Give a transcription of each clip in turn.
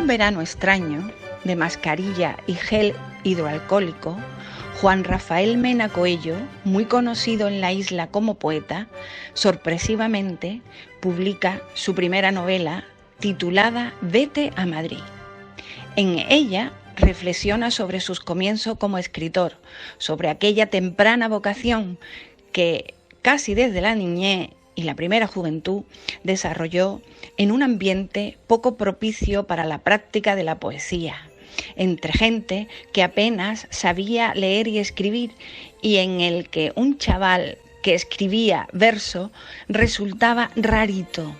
verano extraño, de mascarilla y gel hidroalcohólico, Juan Rafael Mena Coello, muy conocido en la isla como poeta, sorpresivamente publica su primera novela titulada Vete a Madrid. En ella reflexiona sobre sus comienzos como escritor, sobre aquella temprana vocación que casi desde la niñez y la primera juventud desarrolló en un ambiente poco propicio para la práctica de la poesía, entre gente que apenas sabía leer y escribir y en el que un chaval que escribía verso resultaba rarito.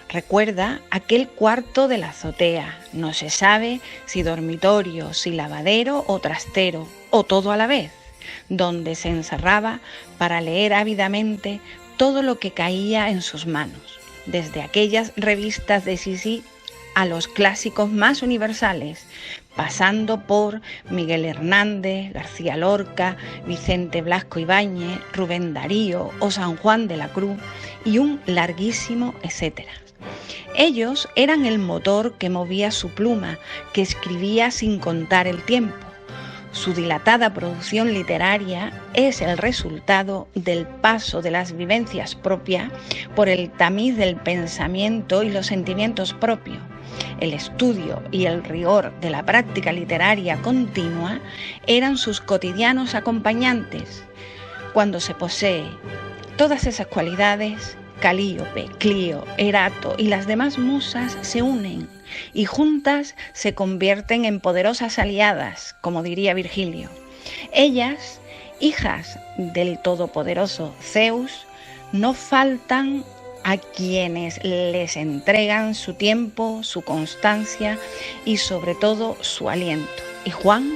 Recuerda aquel cuarto de la azotea, no se sabe si dormitorio, si lavadero o trastero, o todo a la vez, donde se encerraba para leer ávidamente todo lo que caía en sus manos, desde aquellas revistas de Sisi a los clásicos más universales, pasando por Miguel Hernández, García Lorca, Vicente Blasco Ibáñez, Rubén Darío o San Juan de la Cruz y un larguísimo etcétera. Ellos eran el motor que movía su pluma, que escribía sin contar el tiempo. Su dilatada producción literaria es el resultado del paso de las vivencias propias por el tamiz del pensamiento y los sentimientos propios. El estudio y el rigor de la práctica literaria continua eran sus cotidianos acompañantes. Cuando se posee todas esas cualidades, Calíope, Clío, Erato y las demás musas se unen y juntas se convierten en poderosas aliadas, como diría Virgilio. Ellas, hijas del todopoderoso Zeus, no faltan a quienes les entregan su tiempo, su constancia y sobre todo su aliento. Y Juan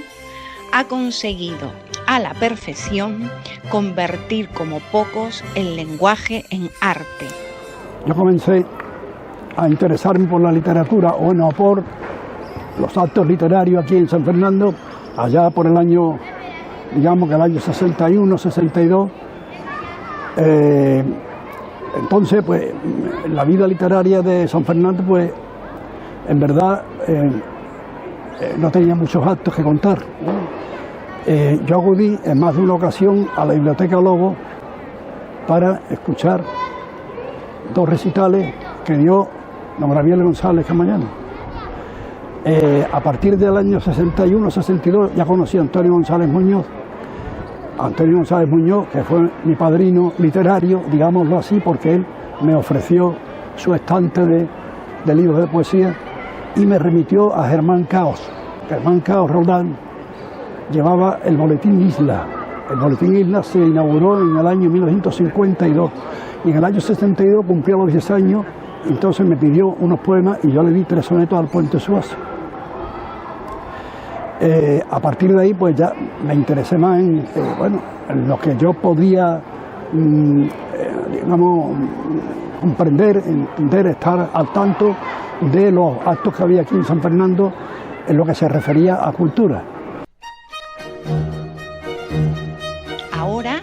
ha conseguido a la perfección convertir como pocos el lenguaje en arte. Yo comencé a interesarme por la literatura, bueno, por los actos literarios aquí en San Fernando, allá por el año, digamos que el año 61, 62. Entonces, pues, la vida literaria de San Fernando, pues, en verdad, no tenía muchos actos que contar, ¿no? Yo acudí en más de una ocasión a la Biblioteca Lobo para escuchar dos recitales que dio don Gabriel González Camañano. A partir del año 61-62 ya conocí a Antonio González Muñoz. Antonio González Muñoz, que fue mi padrino literario, digámoslo así, porque él me ofreció su estante de libros de poesía y me remitió a Germán Caos. Germán Caos Roldán llevaba el Boletín Isla. El Boletín Isla se inauguró en el año 1952 y en el año 62 cumplió los 10 años, entonces me pidió unos poemas y yo le di 3 sonetos al Puente Suazo. A partir de ahí pues ya me interesé más en lo que yo podía digamos comprender, entender, estar al tanto de los actos que había aquí en San Fernando en lo que se refería a cultura. Ahora,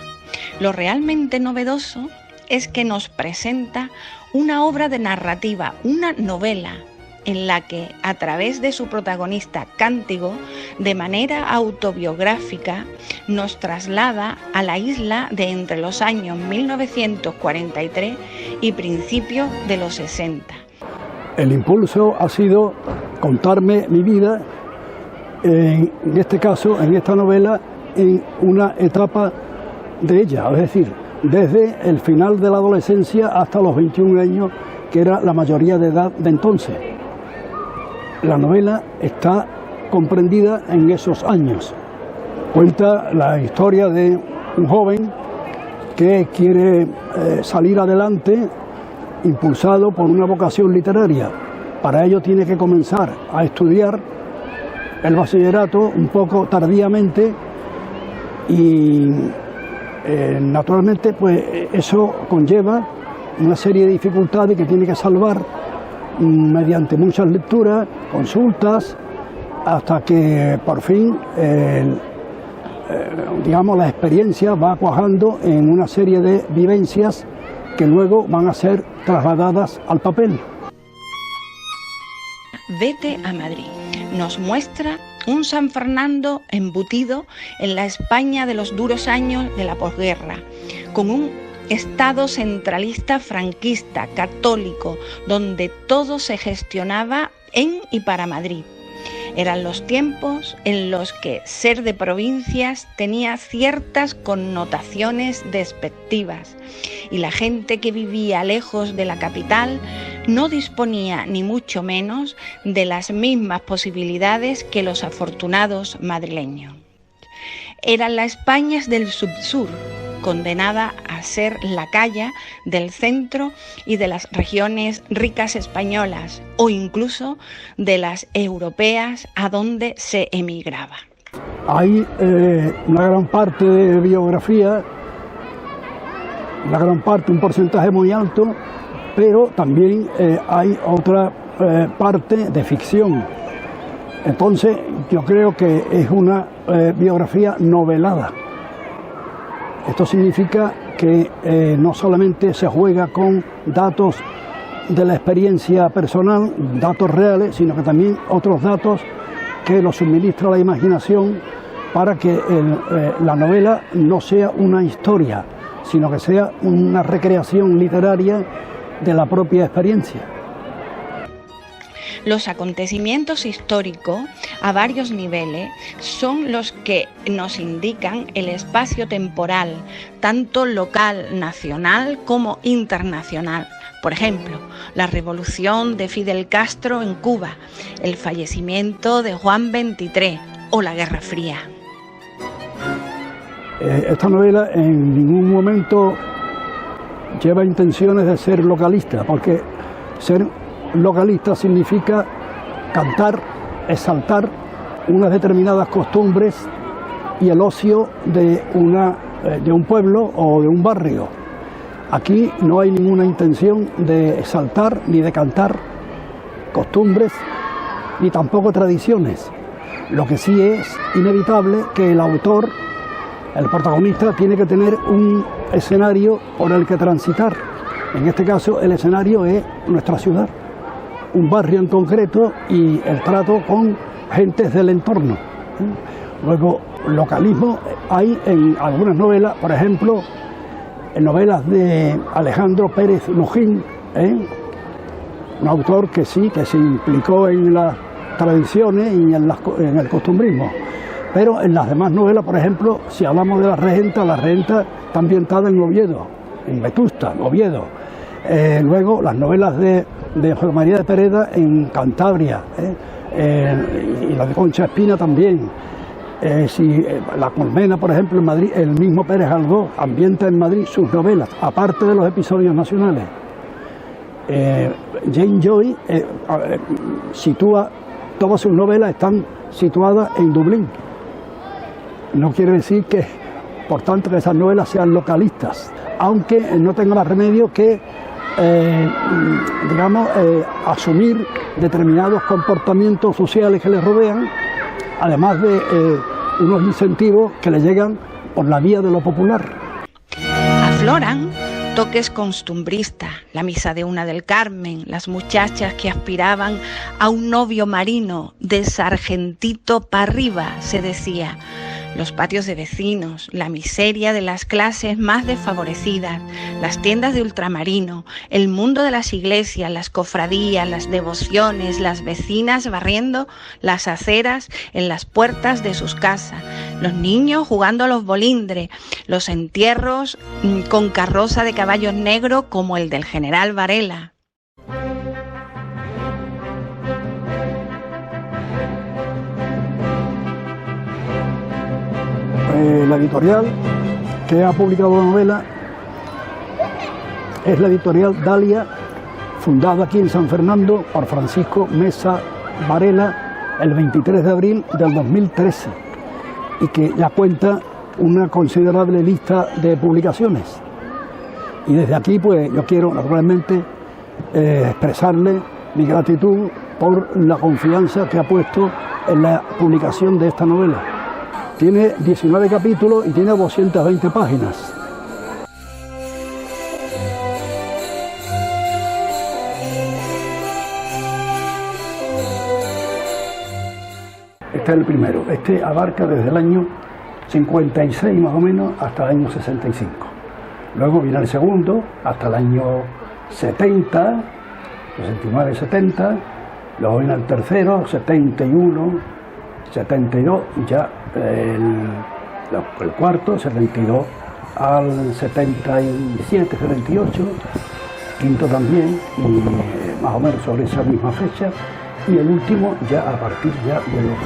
lo realmente novedoso es que nos presenta una obra de narrativa, una novela, en la que, a través de su protagonista Cántigo, de manera autobiográfica, nos traslada a la isla de entre los años 1943 y principios de los 60. El impulso ha sido contarme mi vida, en este caso, en esta novela, en una etapa de ella, es decir, desde el final de la adolescencia hasta los 21 años, que era la mayoría de edad de entonces. La novela está comprendida en esos años. Cuenta la historia de un joven que quiere salir adelante, impulsado por una vocación literaria. Para ello tiene que comenzar a estudiar el bachillerato un poco tardíamente y naturalmente pues eso conlleva una serie de dificultades que tiene que salvar mediante muchas lecturas, consultas, hasta que por fin digamos la experiencia va cuajando en una serie de vivencias que luego van a ser trasladadas al papel. Vete a Madrid. Nos muestra un San Fernando embutido en la España de los duros años de la posguerra, con un Estado centralista franquista, católico, donde todo se gestionaba en y para Madrid. Eran los tiempos en los que ser de provincias tenía ciertas connotaciones despectivas y la gente que vivía lejos de la capital no disponía ni mucho menos de las mismas posibilidades que los afortunados madrileños. Eran las Españas del subsur, condenada a ser lacaya del centro y de las regiones ricas españolas o incluso de las europeas a donde se emigraba. Hay una gran parte de biografía, una gran parte, un porcentaje muy alto, pero también hay otra parte de ficción. Entonces yo creo que es una biografía novelada. Esto significa que no solamente se juega con datos de la experiencia personal, datos reales, sino que también otros datos que los suministra la imaginación para que la novela no sea una historia, sino que sea una recreación literaria de la propia experiencia. Los acontecimientos históricos a varios niveles son los que nos indican el espacio temporal, tanto local, nacional como internacional. Por ejemplo, la revolución de Fidel Castro en Cuba, el fallecimiento de Juan XXIII o la Guerra Fría. Esta novela en ningún momento lleva intenciones de ser localista, porque ser localista significa cantar, exaltar unas determinadas costumbres y el ocio de un pueblo o de un barrio. Aquí no hay ninguna intención de exaltar ni de cantar costumbres ni tampoco tradiciones. Lo que sí es inevitable que el autor, el protagonista, tiene que tener un escenario por el que transitar. En este caso el escenario es nuestra ciudad, un barrio en concreto y el trato con gentes del entorno. Luego, localismo hay en algunas novelas, por ejemplo, en novelas de Alejandro Pérez Lujín, un autor que sí, que se implicó en las tradiciones y en el costumbrismo. Pero en las demás novelas, por ejemplo, si hablamos de La Regenta está ambientada en Oviedo, en Vetusta, Oviedo. Luego las novelas de José María de Pereda en Cantabria, y la de Concha Espina también. La Colmena, por ejemplo, en Madrid, el mismo Pérez Galdós ambienta en Madrid sus novelas, aparte de los episodios nacionales. Jane Joy sitúa, todas sus novelas están situadas en Dublín. No quiere decir que, por tanto, que esas novelas sean localistas, aunque no tenga más remedio que asumir determinados comportamientos sociales que les rodean, además de unos incentivos que le llegan por la vía de lo popular. Afloran toques costumbristas, la misa de una del Carmen, las muchachas que aspiraban a un novio marino, de sargentito para arriba, se decía. Los patios de vecinos, la miseria de las clases más desfavorecidas, las tiendas de ultramarino, el mundo de las iglesias, las cofradías, las devociones, las vecinas barriendo las aceras en las puertas de sus casas, los niños jugando a los bolindres, los entierros con carroza de caballos negros como el del general Varela. La editorial que ha publicado la novela es la editorial Dalia, fundada aquí en San Fernando por Francisco Mesa Varela el 23 de abril del 2013 y que ya cuenta una considerable lista de publicaciones. Y desde aquí pues yo quiero naturalmente expresarle mi gratitud por la confianza que ha puesto en la publicación de esta novela. Tiene 19 capítulos y tiene 220 páginas. Este es el primero. Este abarca desde el año 56 más o menos hasta el año 65. Luego viene el segundo hasta el año 70, 69, 70. Luego viene el tercero, 71, 72, y ya el cuarto, 72 al 77, 78, quinto también, y más o menos sobre esa misma fecha, y el último ya a partir ya de los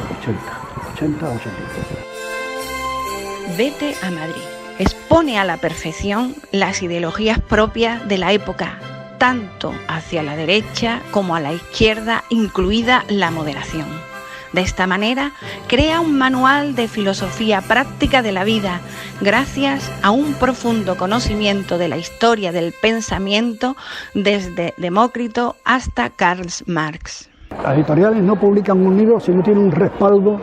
80, 83. Vete a Madrid. Expone a la perfección las ideologías propias de la época, tanto hacia la derecha como a la izquierda, incluida la moderación. De esta manera, crea un manual de filosofía práctica de la vida, gracias a un profundo conocimiento de la historia del pensamiento desde Demócrito hasta Karl Marx. Las editoriales no publican un libro si no tiene un respaldo,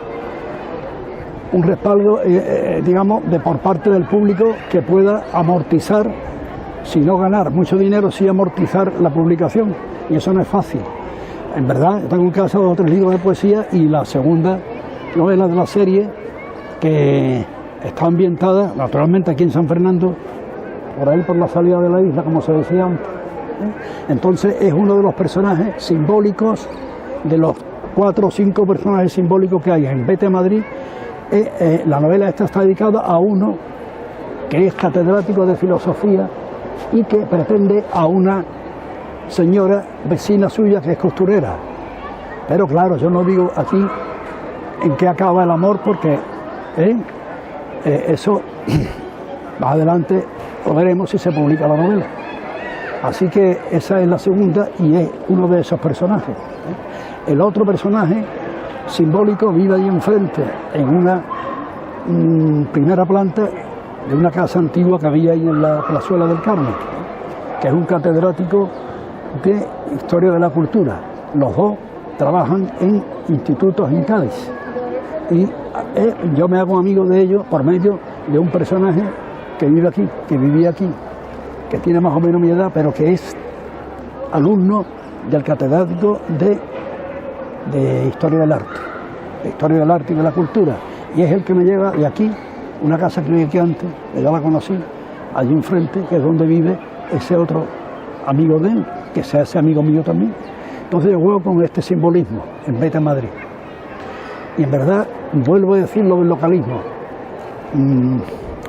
digamos, de por parte del público que pueda amortizar, si no ganar mucho dinero, sí amortizar la publicación, y eso no es fácil. En verdad, tengo en casa 2 o 3 libros de poesía y la segunda novela de la serie, que está ambientada naturalmente aquí en San Fernando, por ahí por la salida de la isla, como se decía antes. Entonces es uno de los personajes simbólicos, de los 4 o 5 personajes simbólicos que hay en Vete a Madrid. La novela esta está dedicada a uno que es catedrático de filosofía y que pretende a una señora vecina suya que es costurera. Pero claro, yo no digo aquí en qué acaba el amor, porque eso más adelante lo veremos si se publica la novela. Así que esa es la segunda y es uno de esos personajes. El otro personaje simbólico vive ahí enfrente, en una primera planta de una casa antigua que había ahí en la plazuela del Carmen, que es un catedrático de Historia de la Cultura. Los dos trabajan en institutos en Cádiz y yo me hago amigo de ellos por medio de un personaje que vive aquí, que vivía aquí, que tiene más o menos mi edad, pero que es alumno del catedrático de Historia del Arte, de Historia del Arte y de la Cultura, y es el que me lleva de aquí, una casa que vivía aquí antes, que ya la conocí, allí enfrente, que es donde vive ese otro amigo de él, que se hace amigo mío también. Entonces yo juego con este simbolismo en Vete a Madrid. Y en verdad, vuelvo a decir lo del localismo.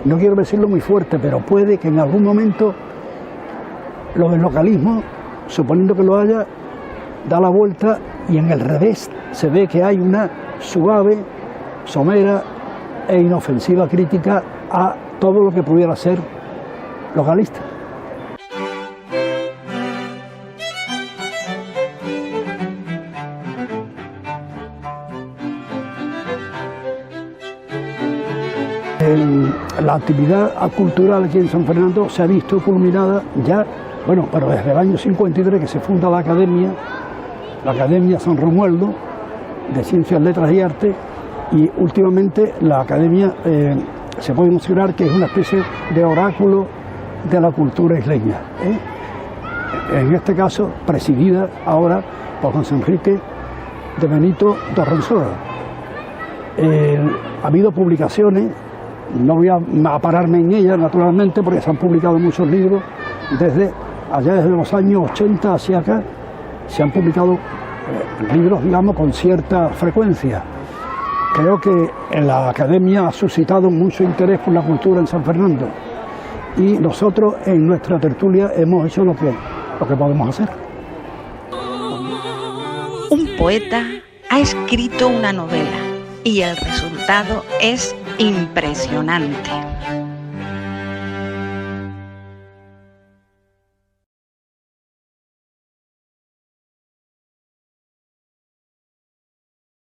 No quiero decirlo muy fuerte, pero puede que en algún momento lo del localismo, suponiendo que lo haya, da la vuelta y en el revés se ve que hay una suave, somera e inofensiva crítica a todo lo que pudiera ser localista. La actividad cultural aquí en San Fernando se ha visto culminada ya, bueno, pero desde el año 53 que se funda la Academia San Romualdo de Ciencias, Letras y Arte, y últimamente la Academia se puede considerar que es una especie de oráculo de la cultura isleña, en este caso presidida ahora por José Enrique de Benito Dorronsoro. Ha habido publicaciones, no voy a pararme en ellas naturalmente porque se han publicado muchos libros desde los años 80 hacia acá, se han publicado libros, digamos, con cierta frecuencia. Creo que la Academia ha suscitado mucho interés por la cultura en San Fernando y nosotros en nuestra tertulia hemos hecho lo que podemos hacer. Un poeta ha escrito una novela y el resultado es impresionante.